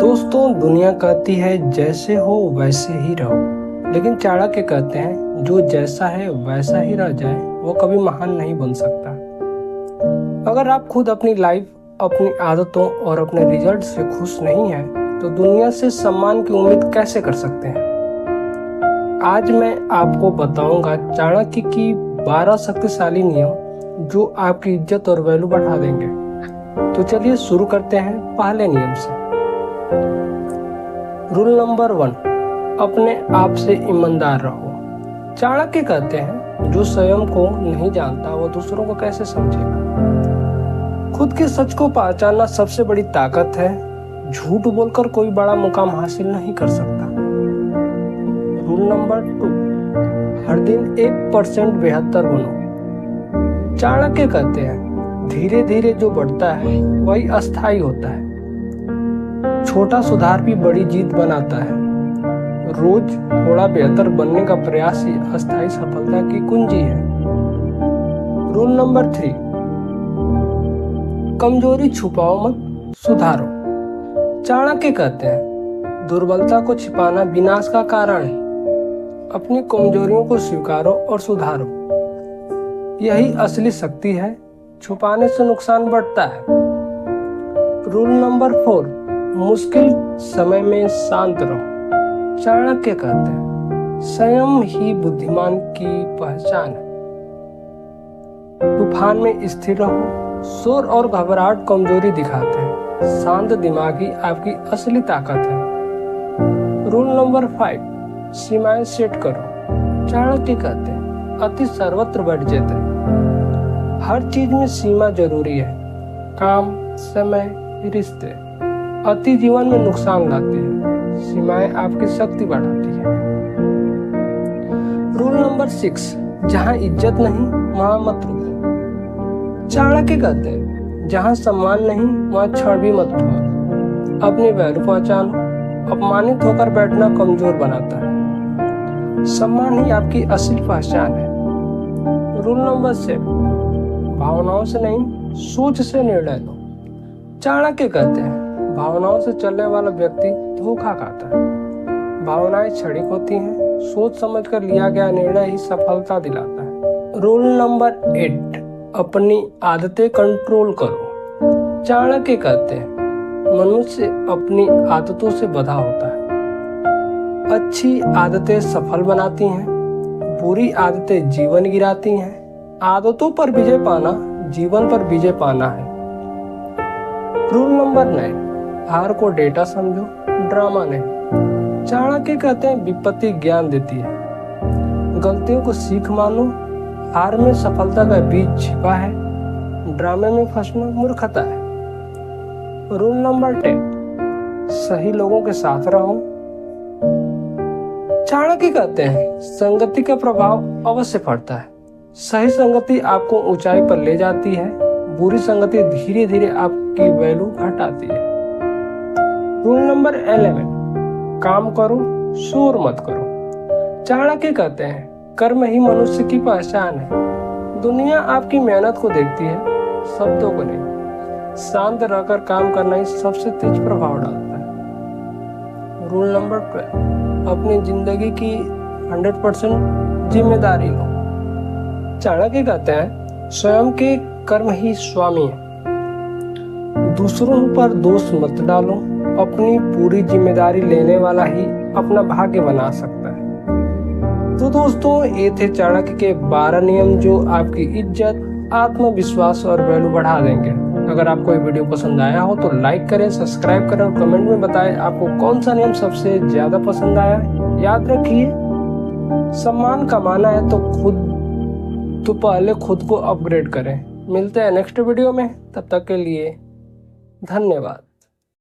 दोस्तों, दुनिया कहती है जैसे हो वैसे ही रहो, लेकिन चाणक्य कहते हैं जो जैसा है वैसा ही रह जाए वो कभी महान नहीं बन सकता। अगर आप खुद अपनी लाइफ, अपनी आदतों और अपने रिजल्ट से खुश नहीं हैं, तो दुनिया से सम्मान की उम्मीद कैसे कर सकते हैं। आज मैं आपको बताऊंगा चाणक्य की 12 शक्तिशाली नियम जो आपकी इज्जत और वैल्यू बढ़ा देंगे। तो चलिए शुरू करते हैं पहले नियम से। रूल नंबर 1, अपने आप से ईमानदार रहो। चाणक्य कहते हैं जो स्वयं को नहीं जानता वो दूसरों को कैसे समझेगा। खुद के सच को पहचानना सबसे बड़ी ताकत है। झूठ बोलकर कोई बड़ा मुकाम हासिल नहीं कर सकता। रूल नंबर 2, हर दिन 1% बेहतर बनो। चाणक्य कहते हैं धीरे धीरे जो बढ़ता है वही अस्थायी होता है। छोटा सुधार भी बड़ी जीत बनाता है। रोज थोड़ा बेहतर बनने का प्रयास ही अस्थायी सफलता की कुंजी है। रूल नंबर 3, कमजोरी छुपाओ मत, सुधारो। चाणक्य कहते हैं दुर्बलता को छिपाना विनाश का कारण है। अपनी कमजोरियों को स्वीकारो और सुधारो, यही असली शक्ति है। छुपाने से नुकसान बढ़ता है। रूल नंबर 4, मुश्किल समय में शांत रहो। चाणक्य कहते हैं संयम ही बुद्धिमान की पहचान है। तूफान में स्थिर रहो। शोर और घबराहट कमजोरी दिखाते हैं। शांत दिमाग ही आपकी असली ताकत है। रूल नंबर 5, सीमाएं सेट करो। चाणक्य कहते हैं अति सर्वत्र बढ़ जाता है। हर चीज में सीमा जरूरी है। काम, समय, रिश्ते। अति जीवन में नुकसान लाती है। सीमाएं आपकी शक्ति बढ़ाती है। रूल नंबर 6, जहां इज्जत नहीं वहां मत रुको। चाणक्य कहते हैं जहां सम्मान नहीं वहां क्षण भी मत खोओ। अपनी वैल्यू पहचानो। अपमानित होकर बैठना कमजोर बनाता है। सम्मान ही आपकी असली पहचान है। रूल नंबर 7, भावनाओं से नहीं सोच से निर्णय लो। चाणक्य कहते हैं भावनाओं से चलने वाला व्यक्ति धोखा खाता है। भावनाएं क्षणिक होती हैं। सोच समझकर लिया गया निर्णय ही सफलता दिलाता है। रूल नंबर 8, अपनी आदतें कंट्रोल करो। चाणक्य कहते हैं मनुष्य अपनी आदतों से बंधा होता है। अच्छी आदतें सफल बनाती हैं, बुरी आदतें जीवन गिराती हैं। आदतों पर विजय पाना जीवन पर विजय पाना है। रूल नंबर 9, हार को डेटा समझो, ड्रामा नहीं। चाणक्य कहते हैं विपत्ति ज्ञान देती है। गलतियों को सीख मानो। हार में सफलता का बीज छिपा है। ड्रामे में फंसना मूर्खता है। रूल नंबर 10, सही लोगों के साथ रहो। चाणक्य कहते हैं संगति का प्रभाव अवश्य पड़ता है। सही संगति आपको ऊंचाई पर ले जाती है। बुरी संगति धीरे धीरे आपकी वैल्यू घटाती है। रूल नंबर 11, काम करो, शोर मत करो। चाणक्य कहते हैं कर्म ही मनुष्य की पहचान है। दुनिया आपकी मेहनत को देखती है, शब्दों को नहीं। शांत रहकर काम करना ही सबसे तेज प्रभाव डालता है। रूल नंबर 12, अपनी जिंदगी की 100% जिम्मेदारी लो। चाणक्य कहते हैं स्वयं के कर्म ही स्वामी है। दूसरों पर दोष मत डालो। अपनी पूरी जिम्मेदारी लेने वाला ही अपना भाग्य बना सकता है। तो दोस्तों, ये थे चाणक्य के 12 नियम जो आपकी इज्जत, आत्मविश्वास और वैल्यू बढ़ा देंगे। अगर आपको ये वीडियो पसंद आया हो तो लाइक करें, सब्सक्राइब करें और कमेंट में बताएं आपको कौन सा नियम सबसे ज्यादा पसंद आया है। याद रखिए, सम्मान कमाना है तो पहले खुद को अपग्रेड करें। मिलते हैं नेक्स्ट वीडियो में, तब तक के लिए धन्यवाद।